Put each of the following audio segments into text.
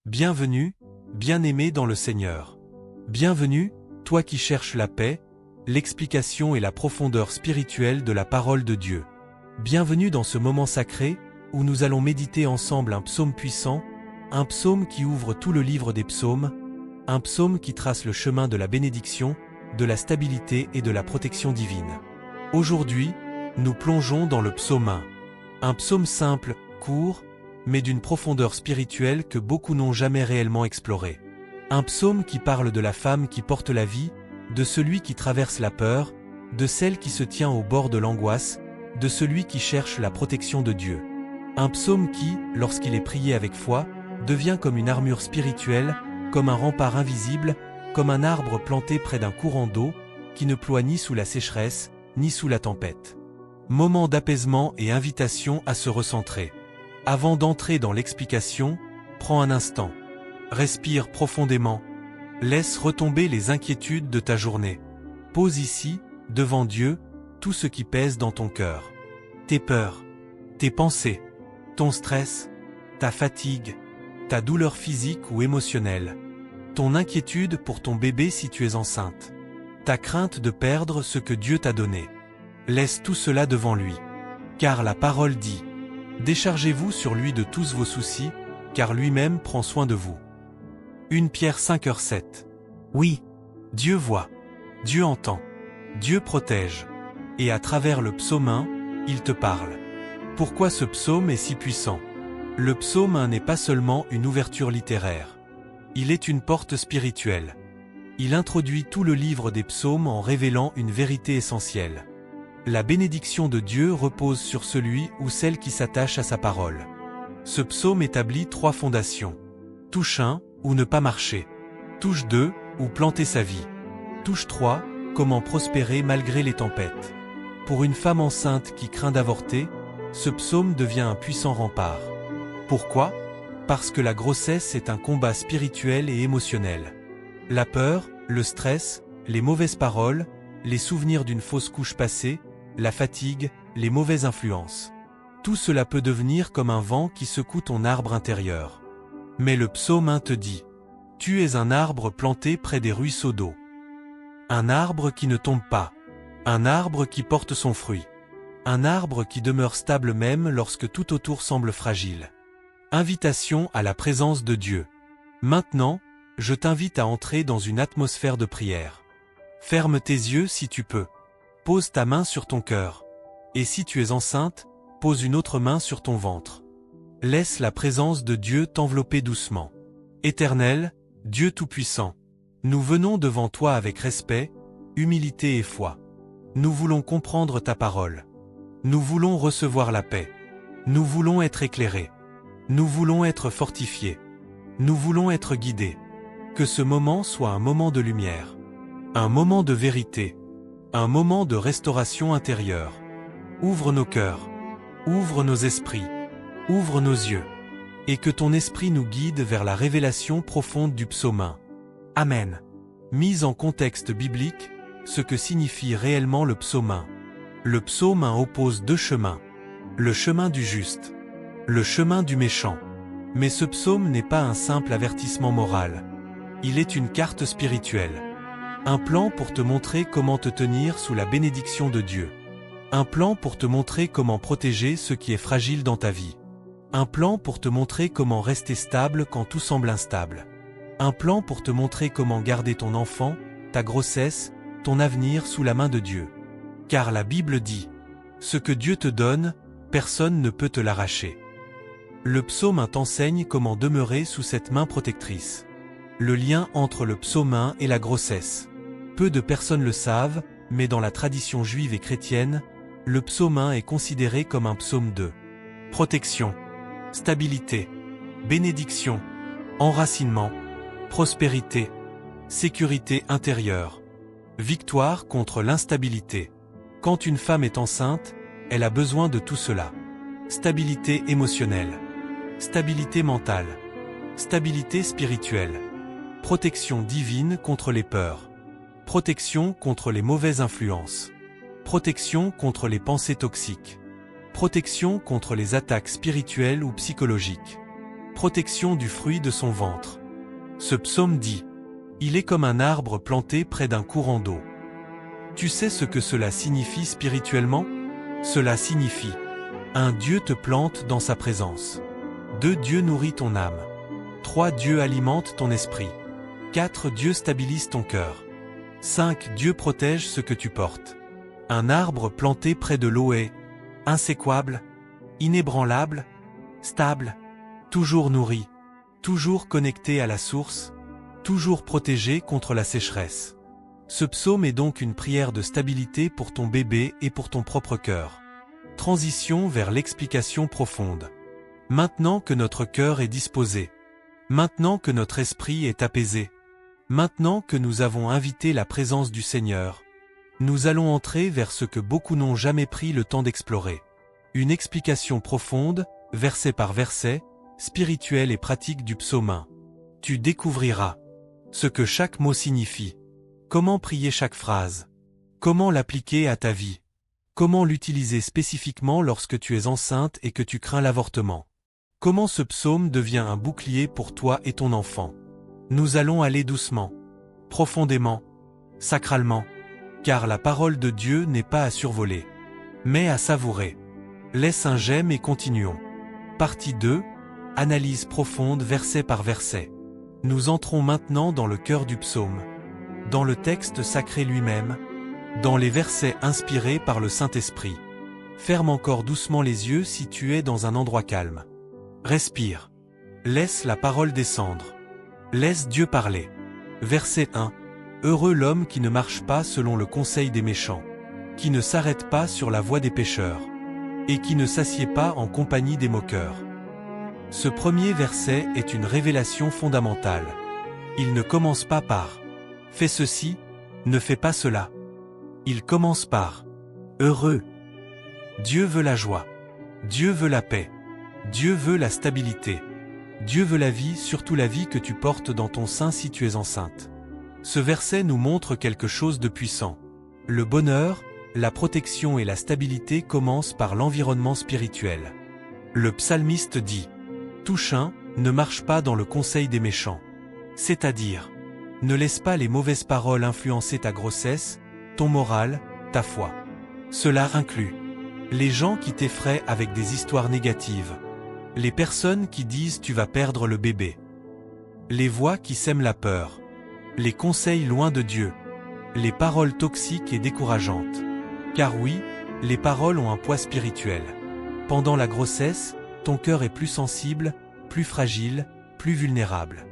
Bienvenue, bien-aimé dans le Seigneur. Bienvenue, toi qui cherches la paix, l'explication et la profondeur spirituelle de la parole de Dieu. Bienvenue dans ce moment sacré, où nous allons méditer ensemble un psaume puissant, un psaume qui ouvre tout le livre des psaumes, un psaume qui trace le chemin de la bénédiction, de la stabilité et de la protection divine. Aujourd'hui, nous plongeons dans le psaume 1. Un psaume simple, court, mais d'une profondeur spirituelle que beaucoup n'ont jamais réellement explorée. Un psaume qui parle de la femme qui porte la vie, de celui qui traverse la peur, de celle qui se tient au bord de l'angoisse, de celui qui cherche la protection de Dieu. Un psaume qui, lorsqu'il est prié avec foi, devient comme une armure spirituelle, comme un rempart invisible, comme un arbre planté près d'un courant d'eau, qui ne ploie ni sous la sécheresse, ni sous la tempête. Moment d'apaisement et invitation à se recentrer. Avant d'entrer dans l'explication, prends un instant. Respire profondément. Laisse retomber les inquiétudes de ta journée. Pose ici, devant Dieu, tout ce qui pèse dans ton cœur. Tes peurs, tes pensées, ton stress, ta fatigue, ta douleur physique ou émotionnelle, ton inquiétude pour ton bébé si tu es enceinte, ta crainte de perdre ce que Dieu t'a donné. Laisse tout cela devant lui. Car la parole dit: déchargez-vous sur lui de tous vos soucis, car lui-même prend soin de vous. 1 Pierre 5h7. Oui, Dieu voit, Dieu entend, Dieu protège. Et à travers le psaume 1, il te parle. Pourquoi ce psaume est si puissant? Le psaume 1 n'est pas seulement une ouverture littéraire. Il est une porte spirituelle. Il introduit tout le livre des psaumes en révélant une vérité essentielle. La bénédiction de Dieu repose sur celui ou celle qui s'attache à sa parole. Ce psaume établit 3 fondations. Touche 1, ou ne pas marcher. Touche 2, ou planter sa vie. Touche 3, comment prospérer malgré les tempêtes. Pour une femme enceinte qui craint d'avorter, ce psaume devient un puissant rempart. Pourquoi? Parce que la grossesse est un combat spirituel et émotionnel. La peur, le stress, les mauvaises paroles, les souvenirs d'une fausse couche passée, la fatigue, les mauvaises influences. Tout cela peut devenir comme un vent qui secoue ton arbre intérieur. Mais le psaume 1 te dit: tu es un arbre planté près des ruisseaux d'eau. Un arbre qui ne tombe pas. Un arbre qui porte son fruit. Un arbre qui demeure stable même lorsque tout autour semble fragile. Invitation à la présence de Dieu. Maintenant, je t'invite à entrer dans une atmosphère de prière. Ferme tes yeux si tu peux. Pose ta main sur ton cœur. Et si tu es enceinte, pose une autre main sur ton ventre. Laisse la présence de Dieu t'envelopper doucement. Éternel, Dieu Tout-Puissant, nous venons devant toi avec respect, humilité et foi. Nous voulons comprendre ta parole. Nous voulons recevoir la paix. Nous voulons être éclairés. Nous voulons être fortifiés. Nous voulons être guidés. Que ce moment soit un moment de lumière. Un moment de vérité. Un moment de restauration intérieure. Ouvre nos cœurs. Ouvre nos esprits. Ouvre nos yeux. Et que ton esprit nous guide vers la révélation profonde du psaume 1. Amen. Mise en contexte biblique, ce que signifie réellement le psaume 1. Le psaume 1 oppose 2 chemins. Le chemin du juste. Le chemin du méchant. Mais ce psaume n'est pas un simple avertissement moral. Il est une carte spirituelle. Un plan pour te montrer comment te tenir sous la bénédiction de Dieu. Un plan pour te montrer comment protéger ce qui est fragile dans ta vie. Un plan pour te montrer comment rester stable quand tout semble instable. Un plan pour te montrer comment garder ton enfant, ta grossesse, ton avenir sous la main de Dieu. Car la Bible dit: ce que Dieu te donne, personne ne peut te l'arracher. Le psaume 1 t'enseigne comment demeurer sous cette main protectrice. Le lien entre le psaume 1 et la grossesse. Peu de personnes le savent, mais dans la tradition juive et chrétienne, le psaume 1 est considéré comme un psaume de protection, stabilité, bénédiction, enracinement, prospérité, sécurité intérieure, victoire contre l'instabilité. Quand une femme est enceinte, elle a besoin de tout cela. Stabilité émotionnelle, stabilité mentale, stabilité spirituelle, protection divine contre les peurs. Protection contre les mauvaises influences. Protection contre les pensées toxiques. Protection contre les attaques spirituelles ou psychologiques. protection du fruit de son ventre. Ce psaume dit: il est comme un arbre planté près d'un courant d'eau. Tu sais ce que cela signifie spirituellement? Cela signifie: 1. Dieu te plante dans sa présence. 2. Dieu nourrit ton âme. 3. Dieu alimente ton esprit. 4. Dieu stabilise ton cœur. 5. Dieu protège ce que tu portes. Un arbre planté près de l'eau est inséquable, inébranlable, stable, toujours nourri, toujours connecté à la source, toujours protégé contre la sécheresse. Ce psaume est donc une prière de stabilité pour ton bébé et pour ton propre cœur. Transition vers l'explication profonde. Maintenant que notre cœur est disposé, maintenant que notre esprit est apaisé, maintenant que nous avons invité la présence du Seigneur, nous allons entrer vers ce que beaucoup n'ont jamais pris le temps d'explorer. Une explication profonde, verset par verset, spirituelle et pratique du psaume 1. Tu découvriras ce que chaque mot signifie, comment prier chaque phrase, comment l'appliquer à ta vie, comment l'utiliser spécifiquement lorsque tu es enceinte et que tu crains l'avortement. Comment ce psaume devient un bouclier pour toi et ton enfant. Nous allons aller doucement, profondément, sacralement, car la parole de Dieu n'est pas à survoler, mais à savourer. Laisse un j'aime et continuons. Partie 2, analyse profonde verset par verset. Nous entrons maintenant dans le cœur du psaume, dans le texte sacré lui-même, dans les versets inspirés par le Saint-Esprit. Ferme encore doucement les yeux si tu es dans un endroit calme. Respire. Laisse la parole descendre. Laisse Dieu parler. Verset 1. Heureux l'homme qui ne marche pas selon le conseil des méchants, qui ne s'arrête pas sur la voie des pécheurs, et qui ne s'assied pas en compagnie des moqueurs. Ce premier verset est une révélation fondamentale. Il ne commence pas par « fais ceci, ne fais pas cela ». Il commence par « heureux ». Dieu veut la joie. Dieu veut la paix. Dieu veut la stabilité. Dieu veut la vie, surtout la vie que tu portes dans ton sein si tu es enceinte. Ce verset nous montre quelque chose de puissant. Le bonheur, la protection et la stabilité commencent par l'environnement spirituel. Le psalmiste dit: touche un, ne marche pas dans le conseil des méchants. C'est-à-dire, ne laisse pas les mauvaises paroles influencer ta grossesse, ton moral, ta foi. Cela inclut les gens qui t'effraient avec des histoires négatives, les personnes qui disent tu vas perdre le bébé, les voix qui sèment la peur, les conseils loin de Dieu, les paroles toxiques et décourageantes. Car oui, les paroles ont un poids spirituel. Pendant la grossesse, ton cœur est plus sensible, plus fragile, plus vulnérable.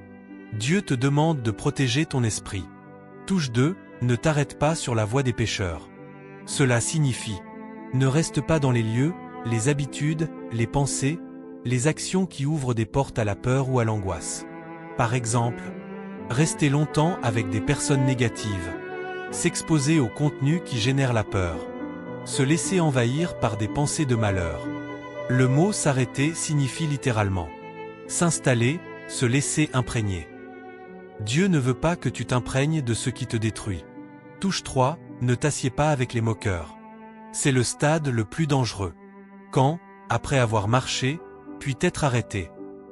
Dieu te demande de protéger ton esprit. Touche 2, ne t'arrête pas sur la voie des pécheurs. Cela signifie: ne reste pas dans les lieux, les habitudes, les pensées, les actions qui ouvrent des portes à la peur ou à l'angoisse. Par exemple, rester longtemps avec des personnes négatives, s'exposer au contenu qui génère la peur, se laisser envahir par des pensées de malheur. Le mot s'arrêter signifie littéralement s'installer, se laisser imprégner. Dieu ne veut pas que tu t'imprègnes de ce qui te détruit. Touche 3, ne t'assieds pas avec les moqueurs. C'est le stade le plus dangereux. Quand, après avoir marché, puis t'être arrêté,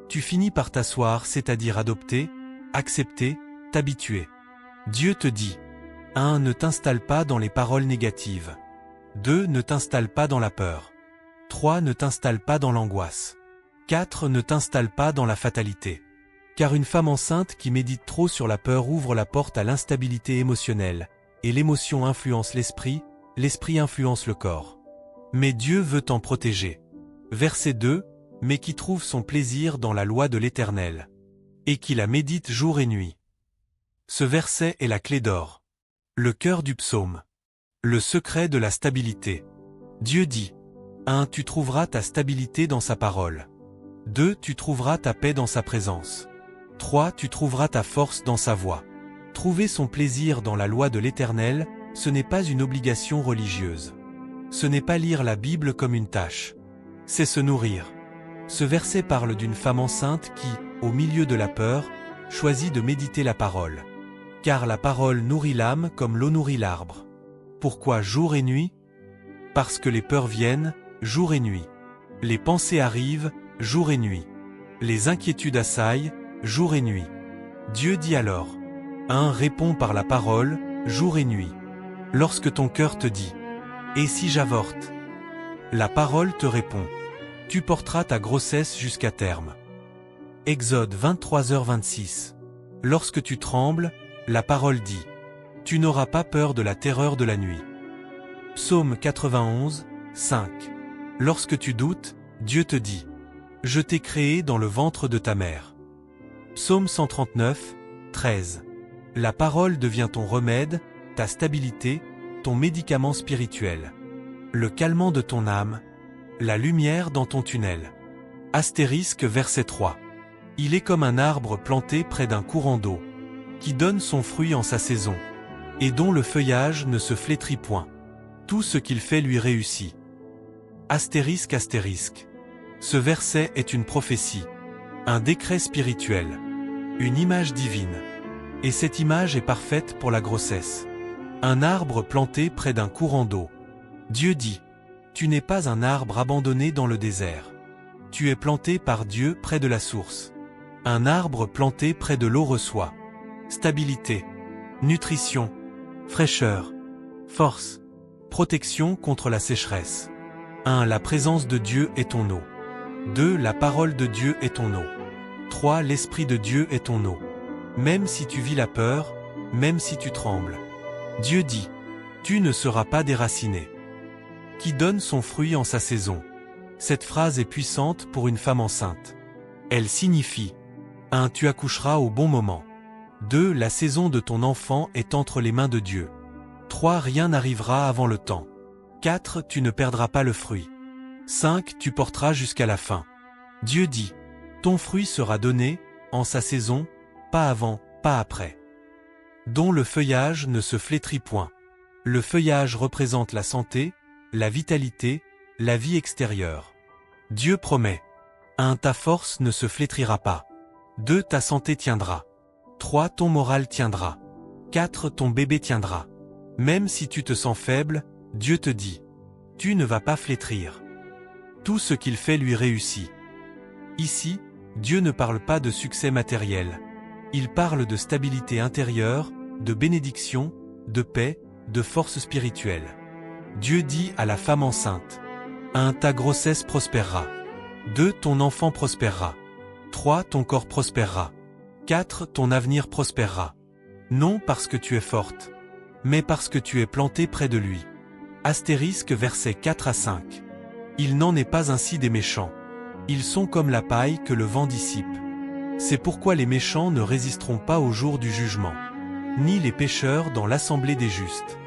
tu finis par t'asseoir, c'est-à-dire adopter, accepter, t'habituer. Dieu te dit: 1. Ne t'installe pas dans les paroles négatives. 2. Ne t'installe pas dans la peur. 3. Ne t'installe pas dans l'angoisse. 4. Ne t'installe pas dans la fatalité. Car une femme enceinte qui médite trop sur la peur ouvre la porte à l'instabilité émotionnelle, et l'émotion influence l'esprit influence le corps. Mais Dieu veut t'en protéger. Verset 2, mais qui trouve son plaisir dans la loi de l'Éternel, et qui la médite jour et nuit. Ce verset est la clé d'or. Le cœur du psaume. Le secret de la stabilité. Dieu dit: 1. Tu trouveras ta stabilité dans sa parole. 2. Tu trouveras ta paix dans sa présence. 3. Tu trouveras ta force dans sa voix. Trouver son plaisir dans la loi de l'Éternel, ce n'est pas une obligation religieuse. Ce n'est pas lire la Bible comme une tâche. C'est se nourrir. Ce verset parle d'une femme enceinte qui, au milieu de la peur, choisit de méditer la parole. Car la parole nourrit l'âme comme l'eau nourrit l'arbre. Pourquoi jour et nuit? Parce que les peurs viennent, jour et nuit. Les pensées arrivent, jour et nuit. Les inquiétudes assaillent, jour et nuit. Dieu dit alors. 1. Réponds par la parole, jour et nuit. Lorsque ton cœur te dit « Et si j'avorte ?» La parole te répond « Tu porteras ta grossesse jusqu'à terme. » Exode 23h26. Lorsque tu trembles, la parole dit « Tu n'auras pas peur de la terreur de la nuit. » Psaume 91, 5. Lorsque tu doutes, Dieu te dit « Je t'ai créé dans le ventre de ta mère. » Psaume 139, 13. La parole devient ton remède, ta stabilité, ton médicament spirituel. Le calmant de ton âme, la lumière dans ton tunnel. Astérisque verset 3. Il est comme un arbre planté près d'un courant d'eau, qui donne son fruit en sa saison, et dont le feuillage ne se flétrit point. Tout ce qu'il fait lui réussit. Astérisque astérisque. Ce verset est une prophétie, un décret spirituel, une image divine. Et cette image est parfaite pour la grossesse. Un arbre planté près d'un courant d'eau. Dieu dit, tu n'es pas un arbre abandonné dans le désert. Tu es planté par Dieu près de la source. Un arbre planté près de l'eau reçoit stabilité, nutrition, fraîcheur, force, protection contre la sécheresse. 1. La présence de Dieu est ton eau. 2. La parole de Dieu est ton eau. 3. L'Esprit de Dieu est ton eau. Même si tu vis la peur, même si tu trembles. Dieu dit, tu ne seras pas déraciné. Qui donne son fruit en sa saison. Cette phrase est puissante pour une femme enceinte. Elle signifie 1. Tu accoucheras au bon moment. 2. La saison de ton enfant est entre les mains de Dieu. 3. Rien n'arrivera avant le temps. 4. Tu ne perdras pas le fruit. 5. Tu porteras jusqu'à la fin. Dieu dit, ton fruit sera donné, en sa saison, pas avant, pas après. Dont le feuillage ne se flétrit point. Le feuillage représente la santé, la vitalité, la vie extérieure. Dieu promet. 1. Ta force ne se flétrira pas. 2. Ta santé tiendra. 3. Ton moral tiendra. 4. Ton bébé tiendra. Même si tu te sens faible, Dieu te dit, tu ne vas pas flétrir. Tout ce qu'il fait lui réussit. Ici, Dieu ne parle pas de succès matériel. Il parle de stabilité intérieure, de bénédiction, de paix, de force spirituelle. Dieu dit à la femme enceinte, 1. Ta grossesse prospérera. 2. Ton enfant prospérera. 3. Ton corps prospérera. 4. Ton avenir prospérera. Non parce que tu es forte, mais parce que tu es plantée près de lui. Astérisque versets 4 à 5. Il n'en est pas ainsi des méchants. Ils sont comme la paille que le vent dissipe. C'est pourquoi les méchants ne résisteront pas au jour du jugement, ni les pécheurs dans l'assemblée des justes.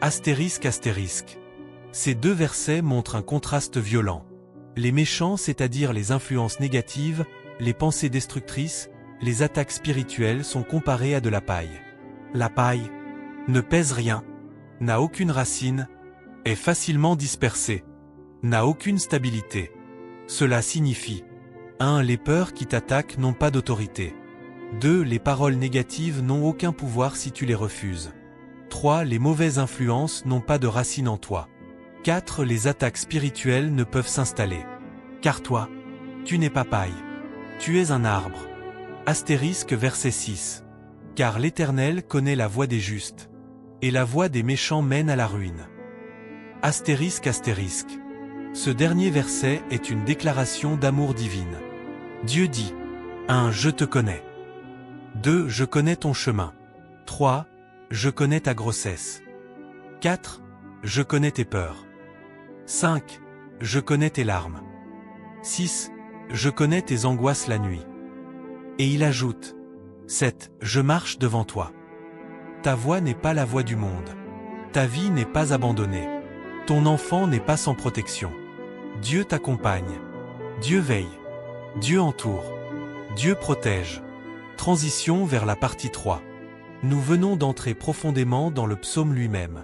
Astérisque astérisque. Ces deux versets montrent un contraste violent. Les méchants, c'est-à-dire les influences négatives, les pensées destructrices, les attaques spirituelles sont comparées à de la paille. La paille ne pèse rien, n'a aucune racine, est facilement dispersée, n'a aucune stabilité. Cela signifie 1. Les peurs qui t'attaquent n'ont pas d'autorité. 2. Les paroles négatives n'ont aucun pouvoir si tu les refuses. 3. Les mauvaises influences n'ont pas de racine en toi. 4. Les attaques spirituelles ne peuvent s'installer. Car toi, tu n'es pas paille. Tu es un arbre. Astérisque verset 6. Car l'Éternel connaît la voie des justes, et la voie des méchants mène à la ruine. Astérisque astérisque. Ce dernier verset est une déclaration d'amour divine. Dieu dit 1. Je te connais. 2. Je connais ton chemin. 3. Je connais ta grossesse. 4. Je connais tes peurs. 5. Je connais tes larmes. 6. Je connais tes angoisses la nuit. Et il ajoute 7. Je marche devant toi. Ta voix n'est pas la voix du monde. Ta vie n'est pas abandonnée. Ton enfant n'est pas sans protection. Dieu t'accompagne. Dieu veille. Dieu entoure. Dieu protège. Transition vers la partie 3. Nous venons d'entrer profondément dans le psaume lui-même.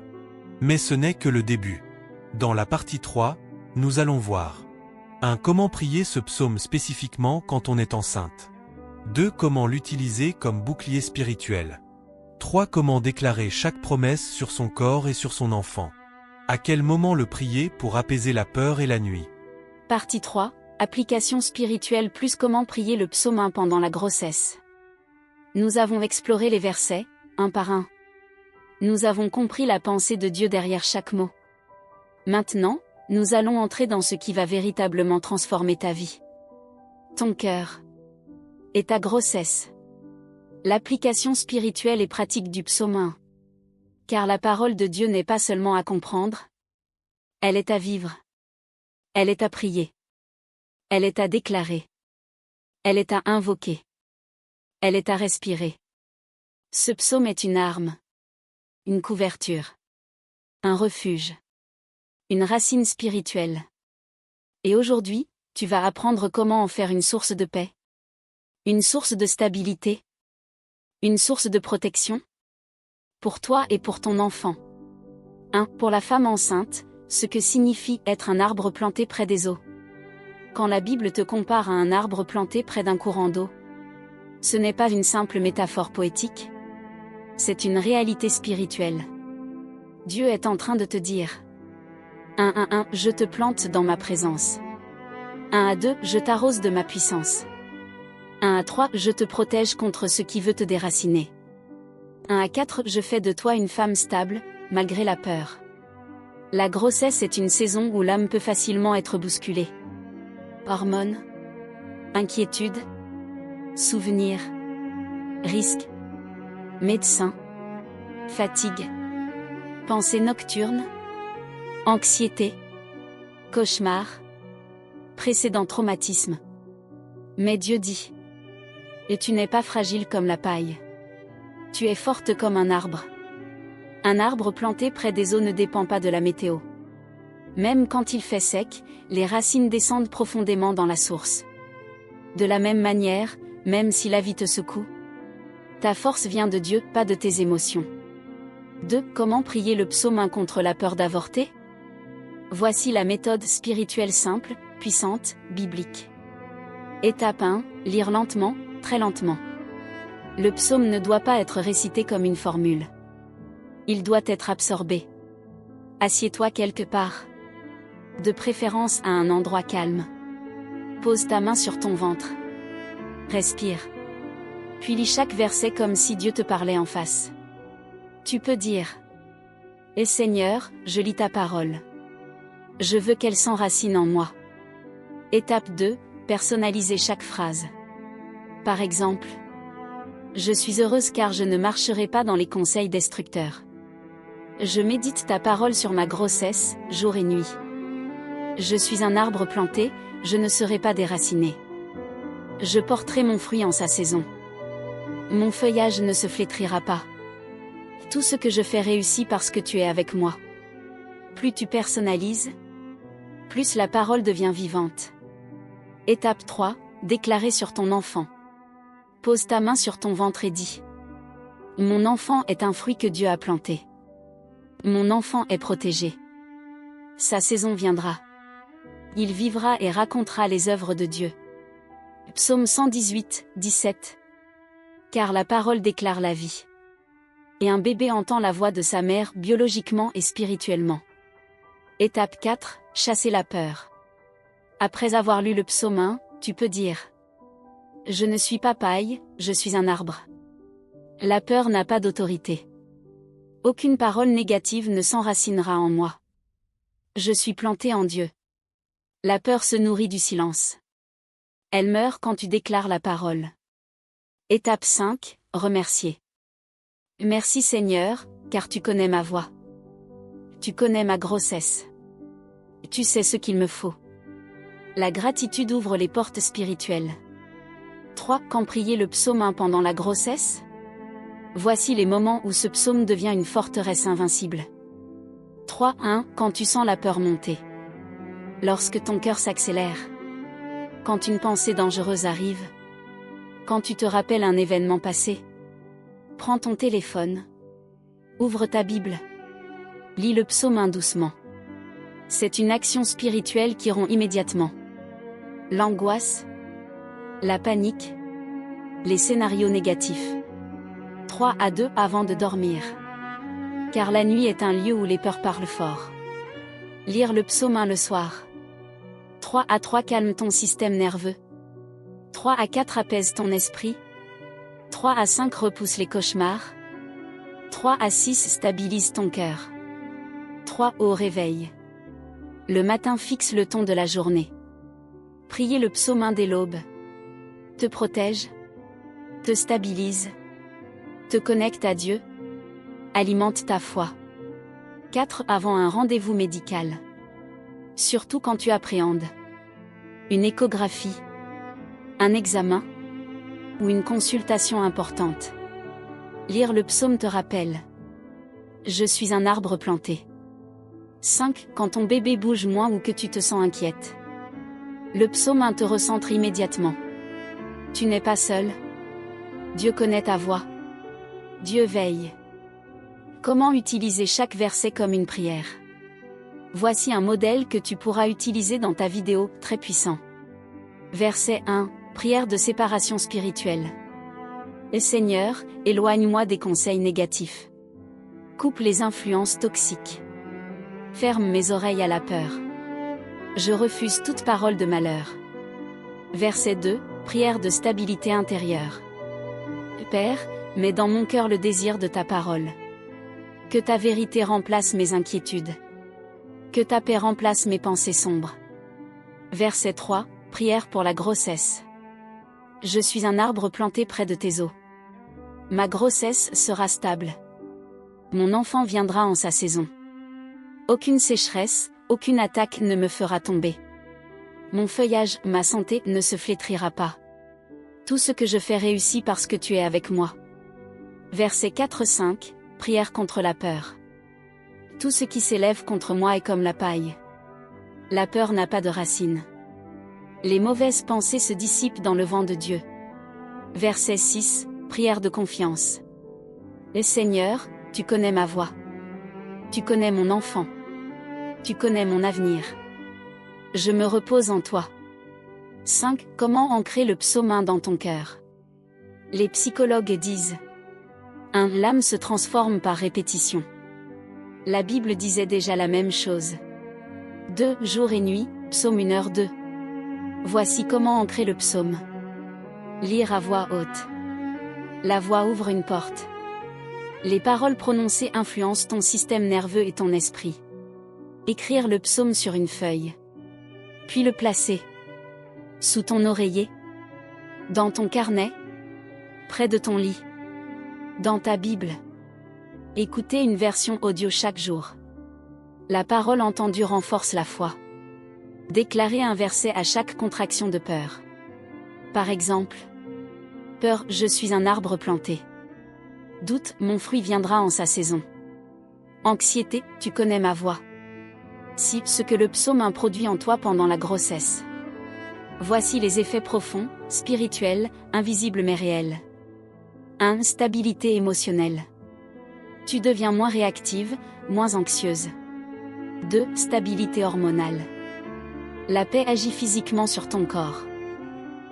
Mais ce n'est que le début. Dans la partie 3, nous allons voir 1. Comment prier ce psaume spécifiquement quand on est enceinte. 2. Comment l'utiliser comme bouclier spirituel. 3. Comment déclarer chaque promesse sur son corps et sur son enfant. À quel moment le prier pour apaiser la peur et la nuit. Partie 3. Application spirituelle plus comment prier le psaume 1 pendant la grossesse. Nous avons exploré les versets, un par un. Nous avons compris la pensée de Dieu derrière chaque mot. Maintenant, nous allons entrer dans ce qui va véritablement transformer ta vie. Ton cœur. Et ta grossesse. L'application spirituelle et pratique du psaume 1. Car la parole de Dieu n'est pas seulement à comprendre. Elle est à vivre. Elle est à prier. Elle est à déclarer. Elle est à invoquer. Elle est à respirer. Ce psaume est une arme. Une couverture. Un refuge. Une racine spirituelle. Et aujourd'hui, tu vas apprendre comment en faire une source de paix. Une source de stabilité. Une source de protection. Pour toi et pour ton enfant. 1. Pour la femme enceinte, ce que signifie être un arbre planté près des eaux. Quand la Bible te compare à un arbre planté près d'un courant d'eau, ce n'est pas une simple métaphore poétique. C'est une réalité spirituelle. Dieu est en train de te dire 1 je te plante dans ma présence. 1 je t'arrose de ma puissance. 1 je te protège contre ce qui veut te déraciner. 1 je fais de toi une femme stable, malgré la peur. La grossesse est une saison où l'âme peut facilement être bousculée. Hormones, inquiétudes, souvenirs, risques, médecins, fatigue, pensées nocturnes, anxiété, cauchemars, précédents traumatismes. Mais Dieu dit, et tu n'es pas fragile comme la paille. Tu es forte comme un arbre. Un arbre planté près des eaux ne dépend pas de la météo. Même quand il fait sec, les racines descendent profondément dans la source. De la même manière, même si la vie te secoue, ta force vient de Dieu, pas de tes émotions. 2. Comment prier le psaume 1 contre la peur d'avorter? Voici la méthode spirituelle simple, puissante, biblique. Étape 1. Lire lentement, très lentement. Le psaume ne doit pas être récité comme une formule. Il doit être absorbé. Assieds-toi quelque part. De préférence à un endroit calme. Pose ta main sur ton ventre. Respire. Puis lis chaque verset comme si Dieu te parlait en face. Tu peux dire: Et Seigneur, je lis ta parole. Je veux qu'elle s'enracine en moi. Étape 2. Personnaliser chaque phrase. Par exemple, je suis heureuse car je ne marcherai pas dans les conseils destructeurs. Je médite ta parole sur ma grossesse, jour et nuit. Je suis un arbre planté, je ne serai pas déraciné. Je porterai mon fruit en sa saison. Mon feuillage ne se flétrira pas. Tout ce que je fais réussit parce que tu es avec moi. Plus tu personnalises, plus la parole devient vivante. Étape 3. Déclarer sur ton enfant. Pose ta main sur ton ventre et dis: Mon enfant est un fruit que Dieu a planté. Mon enfant est protégé. Sa saison viendra. Il vivra et racontera les œuvres de Dieu. Psaume 118, 17. Car la parole déclare la vie. Et un bébé entend la voix de sa mère biologiquement et spirituellement. Étape 4. Chasser la peur. Après avoir lu le psaume 1, tu peux dire: Je ne suis pas paille, je suis un arbre. La peur n'a pas d'autorité. Aucune parole négative ne s'enracinera en moi. Je suis planté en Dieu. La peur se nourrit du silence. Elle meurt quand tu déclares la parole. Étape 5. Remercier. Merci Seigneur, car tu connais ma voix. Tu connais ma grossesse. Tu sais ce qu'il me faut. La gratitude ouvre les portes spirituelles. 3. Quand prier le psaume 1 pendant la grossesse? Voici les moments où ce psaume devient une forteresse invincible. 3.1. Quand tu sens la peur monter. Lorsque ton cœur s'accélère. Quand une pensée dangereuse arrive. Quand tu te rappelles un événement passé. Prends ton téléphone. Ouvre ta Bible. Lis le psaume 1 doucement. C'est une action spirituelle qui rompt immédiatement l'angoisse, la panique, les scénarios négatifs. 3-2 Avant de dormir. Car la nuit est un lieu où les peurs parlent fort. Lire le psaume 1 le soir. 3 à 3 calme ton système nerveux. 3 à 4 apaise ton esprit. 3 à 5 repousse les cauchemars. 3 à 6 stabilise ton cœur. 3 au réveil. Le matin fixe le ton de la journée. Prier le psaume 1 dès l'aube te protège, te stabilise, te connecte à Dieu, alimente ta foi. 4 avant un rendez-vous médical. Surtout quand tu appréhendes une échographie, un examen ou une consultation importante. Lire le psaume te rappelle: je suis un arbre planté. 5 quand ton bébé bouge moins ou que tu te sens inquiète. Le psaume 1 te recentre immédiatement. Tu n'es pas seul. Dieu connaît ta voix. Dieu veille. Comment utiliser chaque verset comme une prière? Voici un modèle que tu pourras utiliser dans ta vidéo, très puissant. Verset 1, prière de séparation spirituelle. Et Seigneur, éloigne-moi des conseils négatifs. Coupe les influences toxiques. Ferme mes oreilles à la peur. Je refuse toute parole de malheur. Verset 2, prière de stabilité intérieure. Père, mets dans mon cœur le désir de ta parole. Que ta vérité remplace mes inquiétudes. Que ta paix remplace mes pensées sombres. Verset 3, prière pour la grossesse. Je suis un arbre planté près de tes eaux. Ma grossesse sera stable. Mon enfant viendra en sa saison. Aucune sécheresse, aucune attaque ne me fera tomber. Mon feuillage, ma santé ne se flétrira pas. Tout ce que je fais réussit parce que tu es avec moi. Versets 4-5, prière contre la peur. Tout ce qui s'élève contre moi est comme la paille. La peur n'a pas de racine. Les mauvaises pensées se dissipent dans le vent de Dieu. Verset 6, prière de confiance. Et Seigneur, tu connais ma voix. Tu connais mon enfant. Tu connais mon avenir. Je me repose en toi. 5. Comment ancrer le psaume 1 dans ton cœur? Les psychologues disent 1. L'âme se transforme par répétition. La Bible disait déjà la même chose. 2. Jour et nuit, psaume 1h2. Voici comment ancrer le psaume. Lire à voix haute. La voix ouvre une porte. Les paroles prononcées influencent ton système nerveux et ton esprit. Écrire le psaume sur une feuille. Puis le placer. Sous ton oreiller. Dans ton carnet. Près de ton lit. Dans ta Bible. Écouter une version audio chaque jour. La parole entendue renforce la foi. Déclarer un verset à chaque contraction de peur. Par exemple. Peur, je suis un arbre planté. Doute, mon fruit viendra en sa saison. Anxiété, tu connais ma voix. Si, ce que le psaume 1 produit en toi pendant la grossesse. Voici les effets profonds, spirituels, invisibles mais réels. 1. Stabilité émotionnelle. Tu deviens moins réactive, moins anxieuse. 2. Stabilité hormonale. La paix agit physiquement sur ton corps.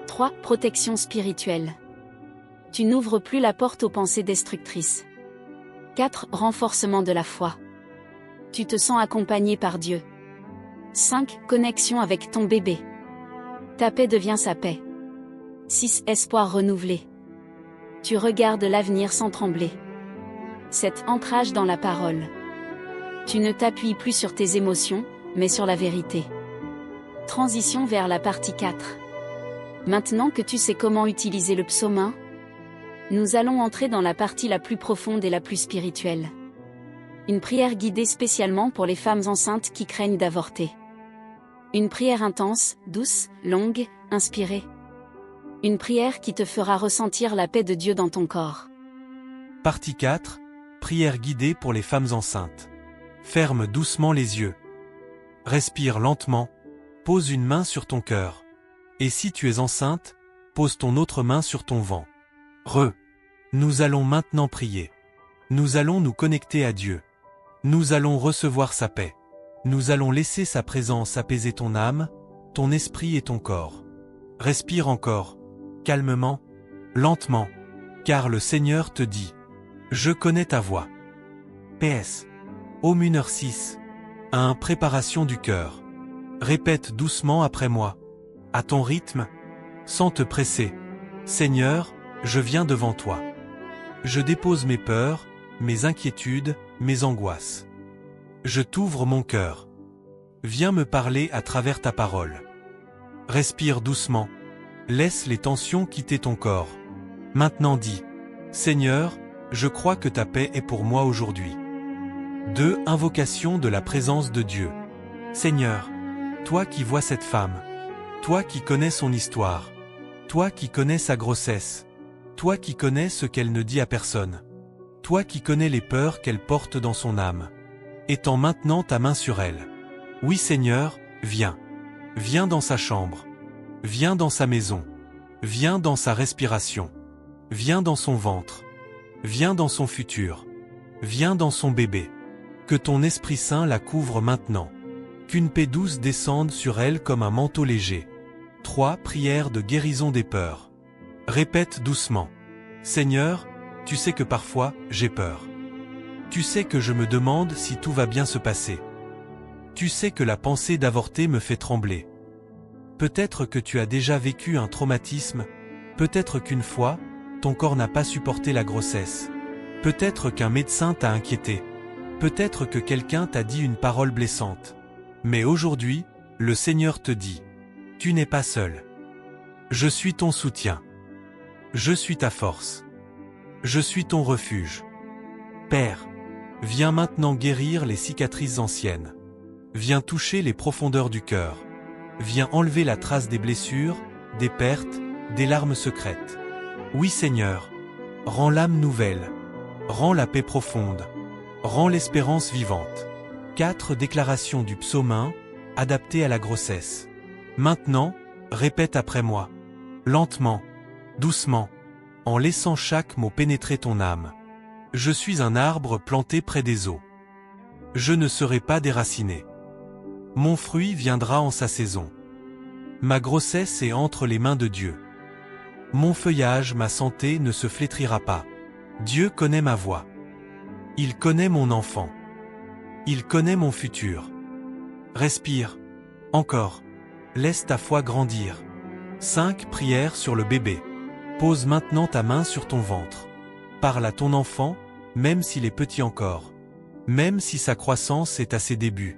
3. Protection spirituelle. Tu n'ouvres plus la porte aux pensées destructrices. 4. Renforcement de la foi. Tu te sens accompagné par Dieu. 5. Connexion avec ton bébé. Ta paix devient sa paix. 6. Espoir renouvelé. Tu regardes l'avenir sans trembler. 7. Ancrage dans la parole. Tu ne t'appuies plus sur tes émotions, mais sur la vérité. Transition vers la partie 4. Maintenant que tu sais comment utiliser le psaume 1, nous allons entrer dans la partie la plus profonde et la plus spirituelle. Une prière guidée spécialement pour les femmes enceintes qui craignent d'avorter. Une prière intense, douce, longue, inspirée. Une prière qui te fera ressentir la paix de Dieu dans ton corps. Partie 4. Prière guidée pour les femmes enceintes. Ferme doucement les yeux. Respire lentement. Pose une main sur ton cœur. Et si tu es enceinte, pose ton autre main sur ton ventre. Nous allons maintenant prier. Nous allons nous connecter à Dieu. Nous allons recevoir sa paix. Nous allons laisser sa présence apaiser ton âme, ton esprit et ton corps. Respire encore, calmement, lentement, car le Seigneur te dit: je connais ta voix. PS. Psaume 1h6. 1. Préparation du cœur. Répète doucement après moi. À ton rythme, sans te presser. Seigneur, je viens devant toi. Je dépose mes peurs, mes inquiétudes, mes angoisses. Je t'ouvre mon cœur. Viens me parler à travers ta parole. Respire doucement. Laisse les tensions quitter ton corps. Maintenant dis, Seigneur, je crois que ta paix est pour moi aujourd'hui. 2. Invocation de la présence de Dieu. Seigneur, toi qui vois cette femme, toi qui connais son histoire, toi qui connais sa grossesse, toi qui connais ce qu'elle ne dit à personne, toi qui connais les peurs qu'elle porte dans son âme, étends maintenant ta main sur elle. Oui Seigneur, viens. Viens dans sa chambre. Viens dans sa maison. Viens dans sa respiration. Viens dans son ventre. Viens dans son futur. Viens dans son bébé. Que ton Esprit Saint la couvre maintenant. Qu'une paix douce descende sur elle comme un manteau léger. 3. Prière de guérison des peurs. Répète doucement. Seigneur, tu sais que parfois, j'ai peur. Tu sais que je me demande si tout va bien se passer. Tu sais que la pensée d'avorter me fait trembler. Peut-être que tu as déjà vécu un traumatisme, peut-être qu'une fois, ton corps n'a pas supporté la grossesse. Peut-être qu'un médecin t'a inquiété. Peut-être que quelqu'un t'a dit une parole blessante. Mais aujourd'hui, le Seigneur te dit, tu n'es pas seul. Je suis ton soutien. Je suis ta force. Je suis ton refuge. Père, viens maintenant guérir les cicatrices anciennes. Viens toucher les profondeurs du cœur. Viens enlever la trace des blessures, des pertes, des larmes secrètes. Oui Seigneur, rends l'âme nouvelle. Rends la paix profonde. Rends l'espérance vivante. 4. Déclaration du psaume 1, adapté à la grossesse. Maintenant, répète après moi. Lentement, doucement, en laissant chaque mot pénétrer ton âme. Je suis un arbre planté près des eaux. Je ne serai pas déraciné. Mon fruit viendra en sa saison. Ma grossesse est entre les mains de Dieu. Mon feuillage, ma santé ne se flétrira pas. Dieu connaît ma voix. Il connaît mon enfant. Il connaît mon futur. Respire. Encore. Laisse ta foi grandir. 5. Prière sur le bébé. Pose maintenant ta main sur ton ventre. Parle à ton enfant, même s'il est petit encore. Même si sa croissance est à ses débuts.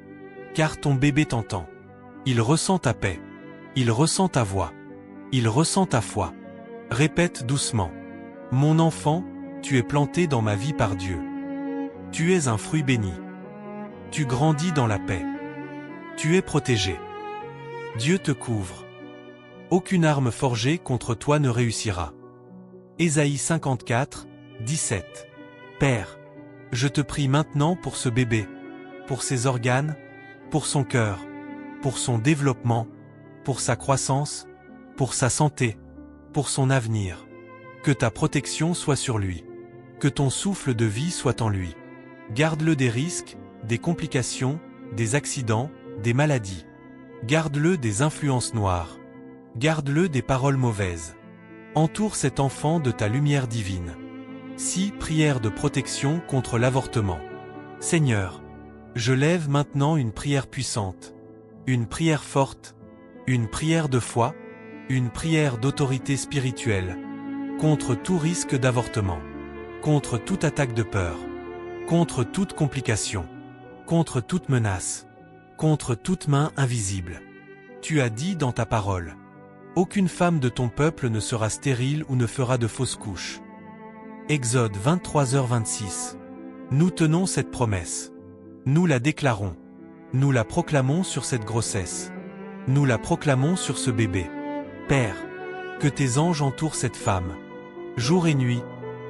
Car ton bébé t'entend. Il ressent ta paix. Il ressent ta voix. Il ressent ta foi. Répète doucement. Mon enfant, tu es planté dans ma vie par Dieu. Tu es un fruit béni. Tu grandis dans la paix. Tu es protégé. Dieu te couvre. Aucune arme forgée contre toi ne réussira. Ésaïe 54, 17. Père, je te prie maintenant pour ce bébé, pour ses organes, pour son cœur, pour son développement, pour sa croissance, pour sa santé, pour son avenir. Que ta protection soit sur lui. Que ton souffle de vie soit en lui. Garde-le des risques, des complications, des accidents, des maladies. Garde-le des influences noires. Garde-le des paroles mauvaises. Entoure cet enfant de ta lumière divine. 6. Prière de protection contre l'avortement. Seigneur, je lève maintenant une prière puissante, une prière forte, une prière de foi, une prière d'autorité spirituelle, contre tout risque d'avortement, contre toute attaque de peur, contre toute complication, contre toute menace, contre toute main invisible. Tu as dit dans ta parole, aucune femme de ton peuple ne sera stérile ou ne fera de fausses couches. Exode 23h26. Nous tenons cette promesse. Nous la déclarons. Nous la proclamons sur cette grossesse. Nous la proclamons sur ce bébé. Père, que tes anges entourent cette femme, jour et nuit,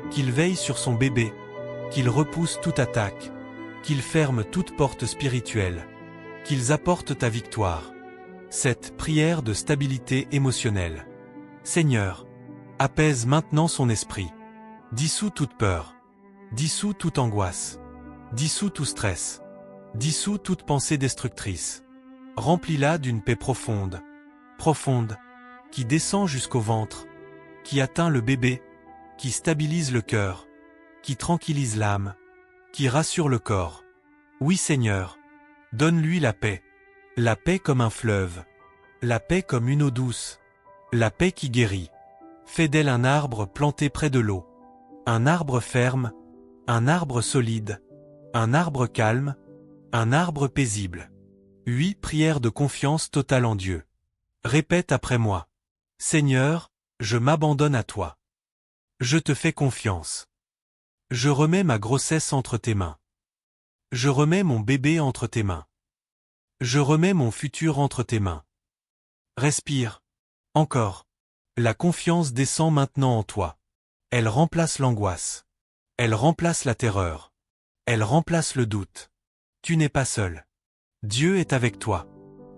qu'ils veillent sur son bébé, qu'ils repoussent toute attaque, qu'ils ferment toute porte spirituelle, qu'ils apportent ta victoire. Cette prière de stabilité émotionnelle. Seigneur, apaise maintenant son esprit. Dissous toute peur. Dissous toute angoisse. Dissous tout stress. Dissous toute pensée destructrice. Remplis-la d'une paix profonde. Profonde. Qui descend jusqu'au ventre. Qui atteint le bébé. Qui stabilise le cœur. Qui tranquillise l'âme. Qui rassure le corps. Oui Seigneur. Donne-lui la paix. La paix comme un fleuve. La paix comme une eau douce. La paix qui guérit. Fais d'elle un arbre planté près de l'eau. Un arbre ferme. Un arbre solide. Un arbre calme. Un arbre paisible. 8 prières de confiance totale en Dieu. Répète après moi. Seigneur, je m'abandonne à toi. Je te fais confiance. Je remets ma grossesse entre tes mains. Je remets mon bébé entre tes mains. Je remets mon futur entre tes mains. Respire. Encore. La confiance descend maintenant en toi. Elle remplace l'angoisse. Elle remplace la terreur. Elle remplace le doute. Tu n'es pas seul. Dieu est avec toi.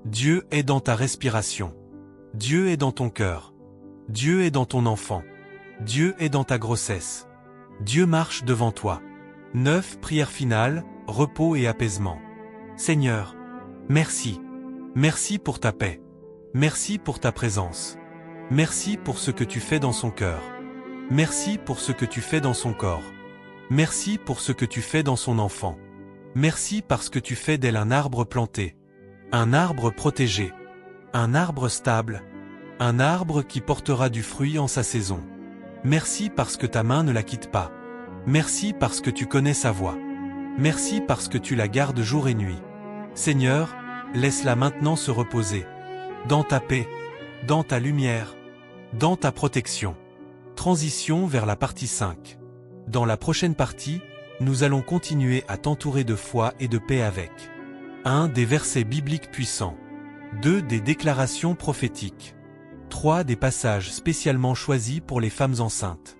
Dieu est dans ta respiration. Dieu est dans ton cœur. Dieu est dans ton enfant. Dieu est dans ta grossesse. Dieu marche devant toi. 9 prières finales, repos et apaisement. Seigneur, merci. Merci pour ta paix. Merci pour ta présence. Merci pour ce que tu fais dans son cœur. Merci pour ce que tu fais dans son corps. Merci pour ce que tu fais dans son enfant. Merci parce que tu fais d'elle un arbre planté. Un arbre protégé. Un arbre stable. Un arbre qui portera du fruit en sa saison. Merci parce que ta main ne la quitte pas. Merci parce que tu connais sa voix. Merci parce que tu la gardes jour et nuit. Seigneur, laisse-la maintenant se reposer. Dans ta paix, dans ta lumière, dans ta protection. Transition vers la partie 5. Dans la prochaine partie, nous allons continuer à t'entourer de foi et de paix avec 1. Des versets bibliques puissants. 2. Des déclarations prophétiques. 3. Des passages spécialement choisis pour les femmes enceintes.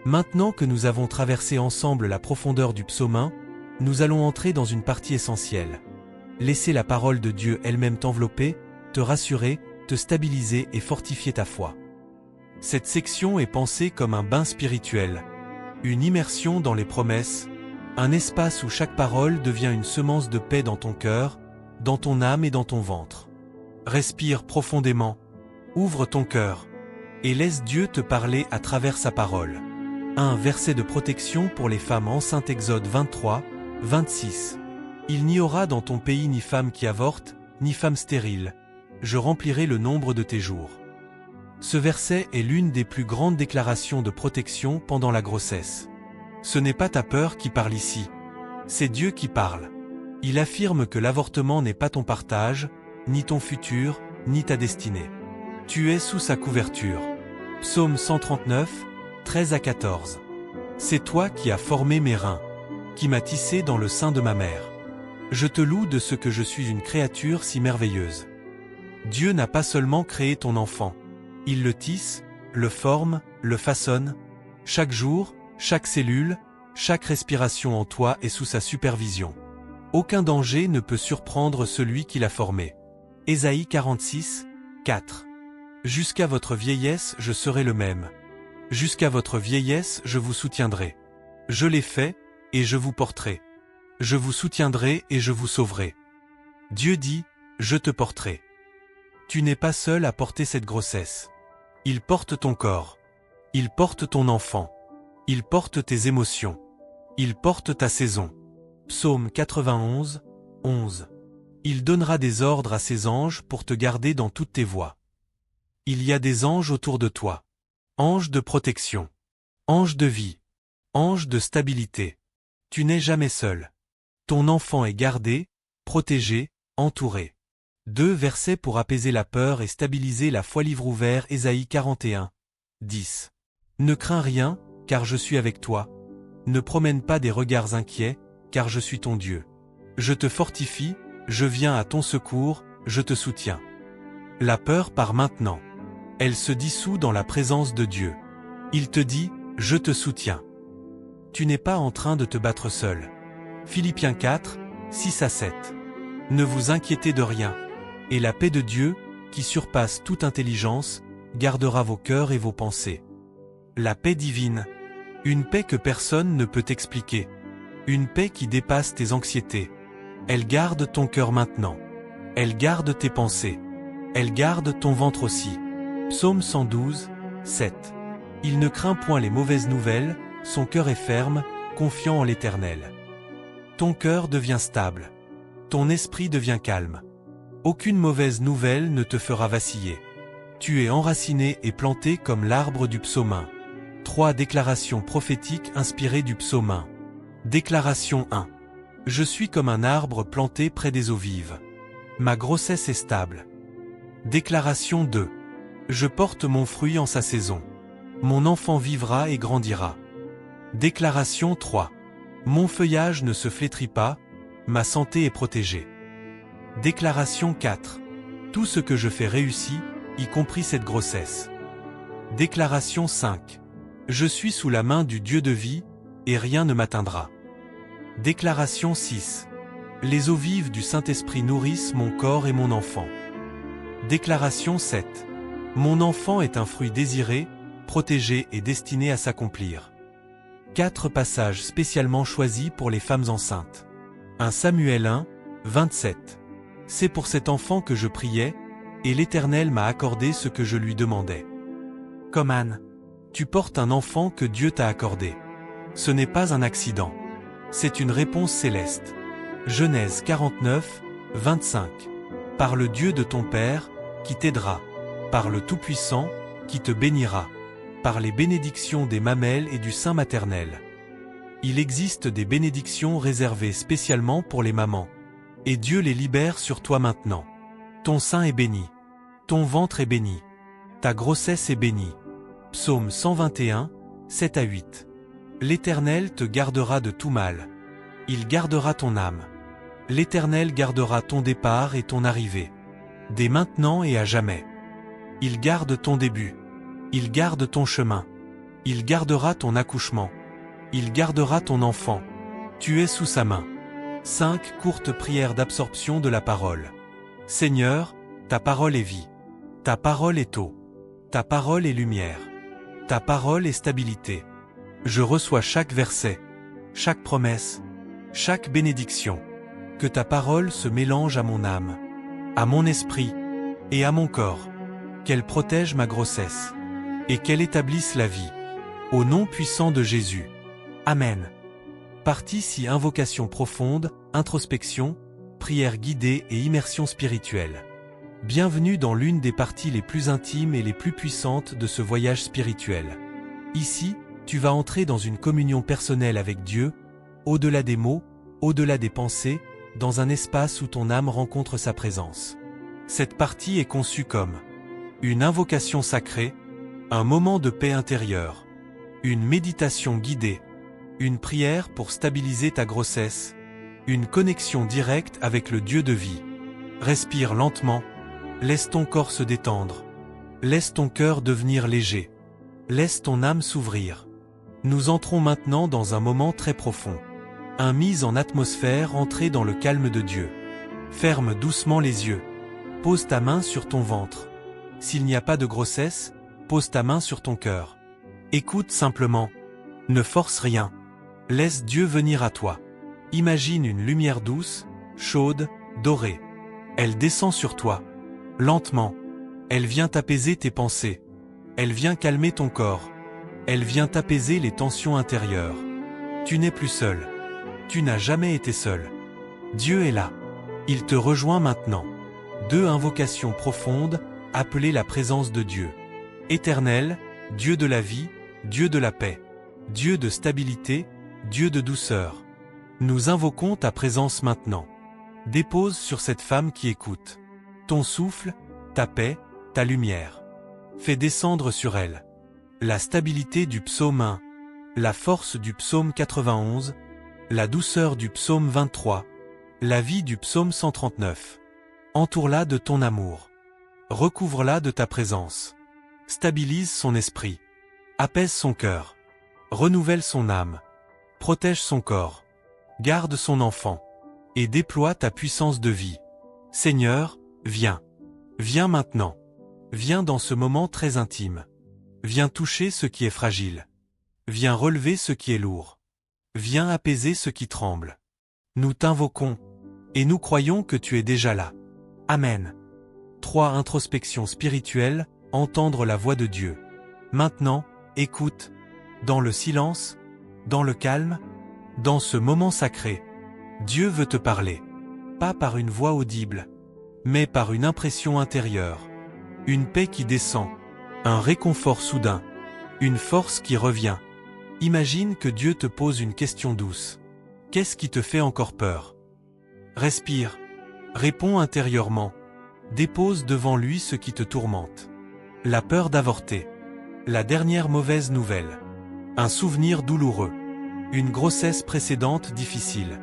Maintenant que nous avons traversé ensemble la profondeur du psaume 1, nous allons entrer dans une partie essentielle. Laisser la parole de Dieu elle-même t'envelopper, te rassurer, te stabiliser et fortifier ta foi. Cette section est pensée comme un bain spirituel, une immersion dans les promesses, un espace où chaque parole devient une semence de paix dans ton cœur, dans ton âme et dans ton ventre. Respire profondément, ouvre ton cœur, et laisse Dieu te parler à travers sa parole. Un verset de protection pour les femmes enceintes. Exode 23, 26. Il n'y aura dans ton pays ni femme qui avorte, ni femme stérile. Je remplirai le nombre de tes jours. Ce verset est l'une des plus grandes déclarations de protection pendant la grossesse. Ce n'est pas ta peur qui parle ici. C'est Dieu qui parle. Il affirme que l'avortement n'est pas ton partage, ni ton futur, ni ta destinée. Tu es sous sa couverture. Psaume 139, 13 à 14. C'est toi qui as formé mes reins, qui m'as tissé dans le sein de ma mère. Je te loue de ce que je suis une créature si merveilleuse. Dieu n'a pas seulement créé ton enfant. Il le tisse, le forme, le façonne. Chaque jour, chaque cellule, chaque respiration en toi est sous sa supervision. Aucun danger ne peut surprendre celui qui l'a formé. Ésaïe 46, 4. Jusqu'à votre vieillesse, je serai le même. Jusqu'à votre vieillesse, je vous soutiendrai. Je l'ai fait, et je vous porterai. Je vous soutiendrai et je vous sauverai. Dieu dit, je te porterai. Tu n'es pas seul à porter cette grossesse. Il porte ton corps. Il porte ton enfant. Il porte tes émotions. Il porte ta saison. Psaume 91, 11. Il donnera des ordres à ses anges pour te garder dans toutes tes voies. Il y a des anges autour de toi. Anges de protection. Anges de vie. Anges de stabilité. Tu n'es jamais seul. Ton enfant est gardé, protégé, entouré. 2 versets pour apaiser la peur et stabiliser la foi. Livre ouvert. Ésaïe 41, 10. Ne crains rien, car je suis avec toi. Ne promène pas des regards inquiets, car je suis ton Dieu. Je te fortifie, je viens à ton secours, je te soutiens. La peur part maintenant. Elle se dissout dans la présence de Dieu. Il te dit, je te soutiens. Tu n'es pas en train de te battre seul. Philippiens 4, 6 à 7. Ne vous inquiétez de rien. Et la paix de Dieu, qui surpasse toute intelligence, gardera vos cœurs et vos pensées. La paix divine. Une paix que personne ne peut expliquer. Une paix qui dépasse tes anxiétés. Elle garde ton cœur maintenant. Elle garde tes pensées. Elle garde ton ventre aussi. Psaume 112, 7. Il ne craint point les mauvaises nouvelles, son cœur est ferme, confiant en l'Éternel. Ton cœur devient stable. Ton esprit devient calme. Aucune mauvaise nouvelle ne te fera vaciller. Tu es enraciné et planté comme l'arbre du psaume 1. 3 déclarations prophétiques inspirées du psaume 1. Déclaration 1. Je suis comme un arbre planté près des eaux vives. Ma grossesse est stable. Déclaration 2. Je porte mon fruit en sa saison. Mon enfant vivra et grandira. Déclaration 3. Mon feuillage ne se flétrit pas, ma santé est protégée. Déclaration 4. Tout ce que je fais réussit, y compris cette grossesse. Déclaration 5. Je suis sous la main du Dieu de vie, et rien ne m'atteindra. Déclaration 6. Les eaux vives du Saint-Esprit nourrissent mon corps et mon enfant. Déclaration 7. Mon enfant est un fruit désiré, protégé et destiné à s'accomplir. 4 passages spécialement choisis pour les femmes enceintes. 1 Samuel 1, 27. C'est pour cet enfant que je priais, et l'Éternel m'a accordé ce que je lui demandais. Comme Anne, tu portes un enfant que Dieu t'a accordé. Ce n'est pas un accident. C'est une réponse céleste. Genèse 49, 25. Par le Dieu de ton Père, qui t'aidera. Par le Tout-Puissant, qui te bénira. Par les bénédictions des mamelles et du sein maternel. Il existe des bénédictions réservées spécialement pour les mamans. Et Dieu les libère sur toi maintenant. Ton sein est béni. Ton ventre est béni. Ta grossesse est bénie. Psaume 121, 7 à 8. L'Éternel te gardera de tout mal. Il gardera ton âme. L'Éternel gardera ton départ et ton arrivée. Dès maintenant et à jamais. Il garde ton début. Il garde ton chemin. Il gardera ton accouchement. Il gardera ton enfant. Tu es sous sa main. 5 courtes prières d'absorption de la parole. Seigneur, ta parole est vie. Ta parole est eau. Ta parole est lumière. Ta parole est stabilité. Je reçois chaque verset, chaque promesse, chaque bénédiction. Que ta parole se mélange à mon âme, à mon esprit et à mon corps. Qu'elle protège ma grossesse et qu'elle établisse la vie. Au nom puissant de Jésus. Amen. Partie 6. Invocation profonde, introspection, prière guidée et immersion spirituelle. Bienvenue dans l'une des parties les plus intimes et les plus puissantes de ce voyage spirituel. Ici, tu vas entrer dans une communion personnelle avec Dieu, au-delà des mots, au-delà des pensées, dans un espace où ton âme rencontre sa présence. Cette partie est conçue comme une invocation sacrée, un moment de paix intérieure, une méditation guidée, une prière pour stabiliser ta grossesse, une connexion directe avec le Dieu de vie. Respire lentement, laisse ton corps se détendre, laisse ton cœur devenir léger, laisse ton âme s'ouvrir. Nous entrons maintenant dans un moment très profond. Un mise en atmosphère entrée dans le calme de Dieu. Ferme doucement les yeux. Pose ta main sur ton ventre. S'il n'y a pas de grossesse, pose ta main sur ton cœur. Écoute simplement. Ne force rien. Laisse Dieu venir à toi. Imagine une lumière douce, chaude, dorée. Elle descend sur toi. Lentement. Elle vient apaiser tes pensées. Elle vient calmer ton corps. Elle vient apaiser les tensions intérieures. Tu n'es plus seul. Tu n'as jamais été seul. Dieu est là. Il te rejoint maintenant. 2 invocations profondes, appelées la présence de Dieu. Éternel, Dieu de la vie, Dieu de la paix, Dieu de stabilité, Dieu de douceur. Nous invoquons ta présence maintenant. Dépose sur cette femme qui écoute. Ton souffle, ta paix, ta lumière. Fais descendre sur elle la stabilité du psaume 1, la force du psaume 91, la douceur du psaume 23, la vie du psaume 139. Entoure-la de ton amour. Recouvre-la de ta présence. Stabilise son esprit. Apaise son cœur. Renouvelle son âme. Protège son corps. Garde son enfant. Et déploie ta puissance de vie. Seigneur, viens. Viens maintenant. Viens dans ce moment très intime. Viens toucher ce qui est fragile. Viens relever ce qui est lourd. Viens apaiser ce qui tremble. Nous t'invoquons, et nous croyons que tu es déjà là. Amen. 3 Introspection spirituelle, entendre la voix de Dieu. Maintenant, écoute, dans le silence, dans le calme, dans ce moment sacré. Dieu veut te parler. Pas par une voix audible, mais par une impression intérieure. Une paix qui descend. Un réconfort soudain. Une force qui revient. Imagine que Dieu te pose une question douce. Qu'est-ce qui te fait encore peur? Respire. Réponds intérieurement. Dépose devant lui ce qui te tourmente. La peur d'avorter. La dernière mauvaise nouvelle. Un souvenir douloureux. Une grossesse précédente difficile.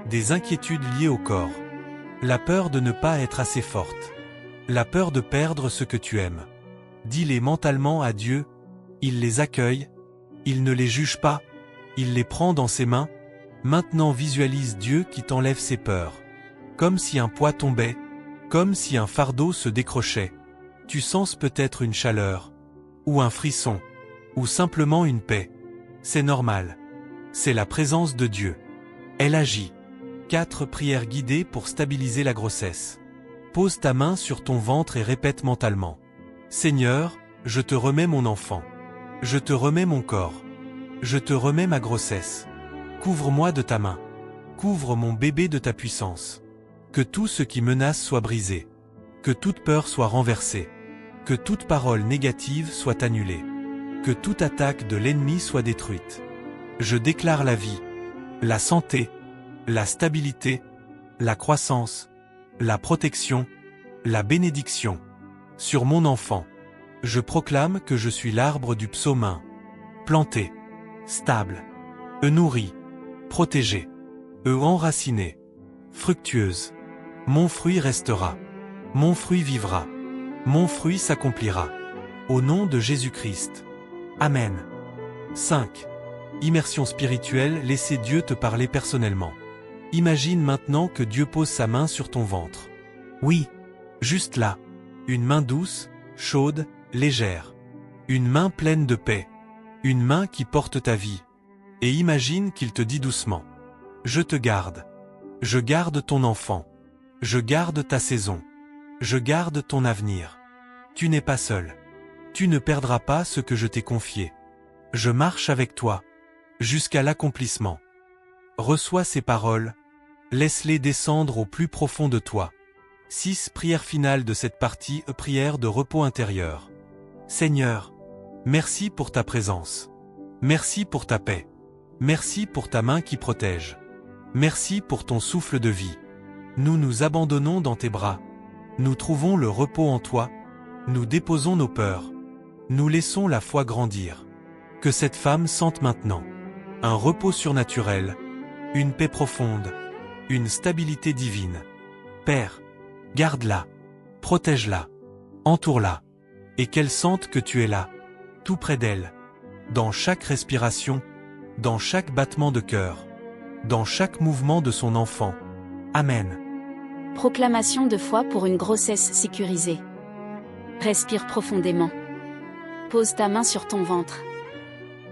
Des inquiétudes liées au corps. La peur de ne pas être assez forte. La peur de perdre ce que tu aimes. Dis-les mentalement à Dieu. Il les accueille. Il ne les juge pas. Il les prend dans ses mains. Maintenant visualise Dieu qui t'enlève ses peurs. Comme si un poids tombait. Comme si un fardeau se décrochait. Tu sens peut-être une chaleur. Ou un frisson. Ou simplement une paix. C'est normal. C'est la présence de Dieu. Elle agit. 4 prières guidées pour stabiliser la grossesse. Pose ta main sur ton ventre et répète mentalement. Seigneur, je te remets mon enfant. Je te remets mon corps. Je te remets ma grossesse. Couvre-moi de ta main. Couvre mon bébé de ta puissance. Que tout ce qui menace soit brisé. Que toute peur soit renversée. Que toute parole négative soit annulée. Que toute attaque de l'ennemi soit détruite. Je déclare la vie, la santé, la stabilité, la croissance, la protection, la bénédiction. Sur mon enfant, je proclame que je suis l'arbre du psaume 1. Planté, stable, nourri, protégé, enraciné, fructueuse. Mon fruit restera, mon fruit vivra, mon fruit s'accomplira. Au nom de Jésus-Christ. Amen. 5. Immersion spirituelle, laissez Dieu te parler personnellement. Imagine maintenant que Dieu pose sa main sur ton ventre. Oui, juste là. Une main douce, chaude, légère. Une main pleine de paix. Une main qui porte ta vie. Et imagine qu'il te dit doucement. Je te garde. Je garde ton enfant. Je garde ta saison. Je garde ton avenir. Tu n'es pas seul. Tu ne perdras pas ce que je t'ai confié. Je marche avec toi. Jusqu'à l'accomplissement. Reçois ces paroles. Laisse-les descendre au plus profond de toi. 6. Prière finale de cette partie, prière de repos intérieur. Seigneur, merci pour ta présence. Merci pour ta paix. Merci pour ta main qui protège. Merci pour ton souffle de vie. Nous nous abandonnons dans tes bras. Nous trouvons le repos en toi. Nous déposons nos peurs. Nous laissons la foi grandir. Que cette femme sente maintenant un repos surnaturel, une paix profonde, une stabilité divine. Père, garde-la, protège-la, entoure-la, et qu'elle sente que tu es là, tout près d'elle, dans chaque respiration, dans chaque battement de cœur, dans chaque mouvement de son enfant. Amen. Proclamation de foi pour une grossesse sécurisée. Respire profondément. Pose ta main sur ton ventre.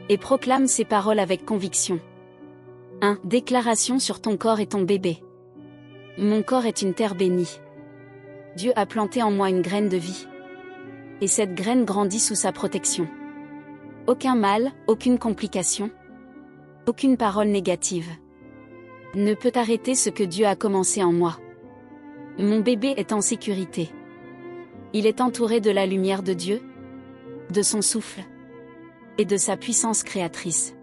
Et proclame ces paroles avec conviction. 1. Déclaration sur ton corps et ton bébé. Mon corps est une terre bénie. Dieu a planté en moi une graine de vie. Et cette graine grandit sous sa protection. Aucun mal, aucune complication. Aucune parole négative ne peut arrêter ce que Dieu a commencé en moi. Mon bébé est en sécurité. Il est entouré de la lumière de Dieu, de son souffle et de sa puissance créatrice.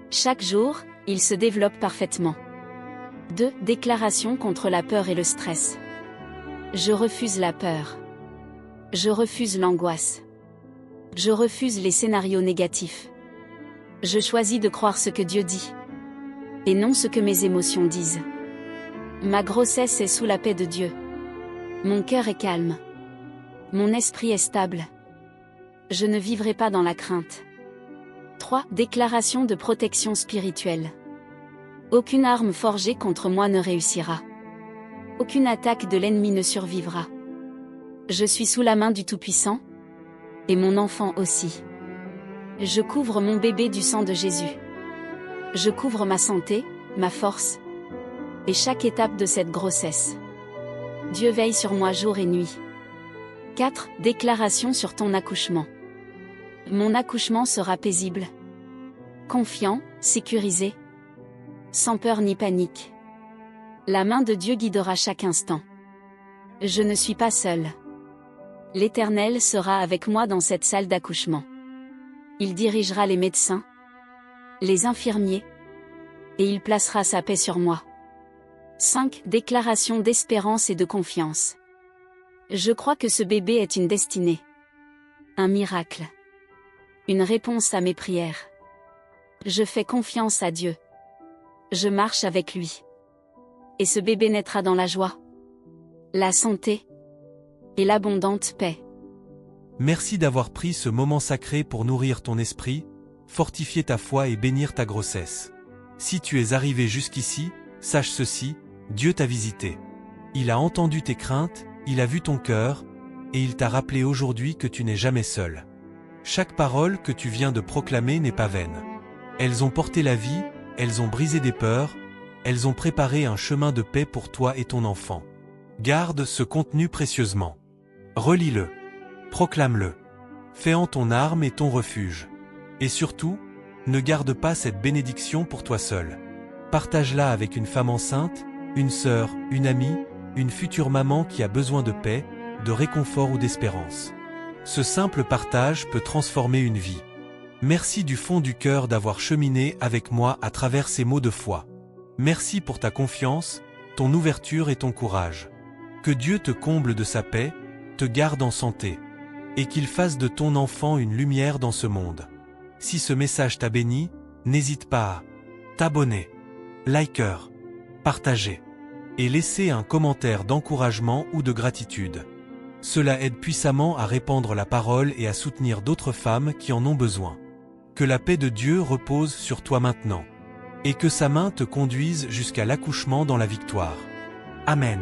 Chaque jour, il se développe parfaitement. 2. Déclaration contre la peur et le stress. Je refuse la peur. Je refuse l'angoisse. Je refuse les scénarios négatifs. Je choisis de croire ce que Dieu dit, et non ce que mes émotions disent. Ma grossesse est sous la paix de Dieu. Mon cœur est calme. Mon esprit est stable. Je ne vivrai pas dans la crainte. 3. Déclaration de protection spirituelle. Aucune arme forgée contre moi ne réussira. Aucune attaque de l'ennemi ne survivra. Je suis sous la main du Tout-Puissant, et mon enfant aussi. Je couvre mon bébé du sang de Jésus. Je couvre ma santé, ma force, et chaque étape de cette grossesse. Dieu veille sur moi jour et nuit. 4. Déclaration sur ton accouchement. Mon accouchement sera paisible, confiant, sécurisé, sans peur ni panique. La main de Dieu guidera chaque instant. Je ne suis pas seule. L'Éternel sera avec moi dans cette salle d'accouchement. Il dirigera les médecins, les infirmiers, et il placera sa paix sur moi. 5. Déclaration d'espérance et de confiance. Je crois que ce bébé est une destinée. Un miracle. Une réponse à mes prières. Je fais confiance à Dieu. Je marche avec lui. Et ce bébé naîtra dans la joie, la santé et l'abondante paix. Merci d'avoir pris ce moment sacré pour nourrir ton esprit, fortifier ta foi et bénir ta grossesse. Si tu es arrivé jusqu'ici, sache ceci, Dieu t'a visité. Il a entendu tes craintes, il a vu ton cœur, et il t'a rappelé aujourd'hui que tu n'es jamais seul. Chaque parole que tu viens de proclamer n'est pas vaine. Elles ont porté la vie, elles ont brisé des peurs, elles ont préparé un chemin de paix pour toi et ton enfant. Garde ce contenu précieusement. Relis-le. Proclame-le. Fais-en ton arme et ton refuge. Et surtout, ne garde pas cette bénédiction pour toi seul. Partage-la avec une femme enceinte, une sœur, une amie, une future maman qui a besoin de paix, de réconfort ou d'espérance. Ce simple partage peut transformer une vie. Merci du fond du cœur d'avoir cheminé avec moi à travers ces mots de foi. Merci pour ta confiance, ton ouverture et ton courage. Que Dieu te comble de sa paix, te garde en santé, et qu'il fasse de ton enfant une lumière dans ce monde. Si ce message t'a béni, n'hésite pas à t'abonner, liker, partager, et laisser un commentaire d'encouragement ou de gratitude. Cela aide puissamment à répandre la parole et à soutenir d'autres femmes qui en ont besoin. Que la paix de Dieu repose sur toi maintenant, et que sa main te conduise jusqu'à l'accouchement dans la victoire. Amen.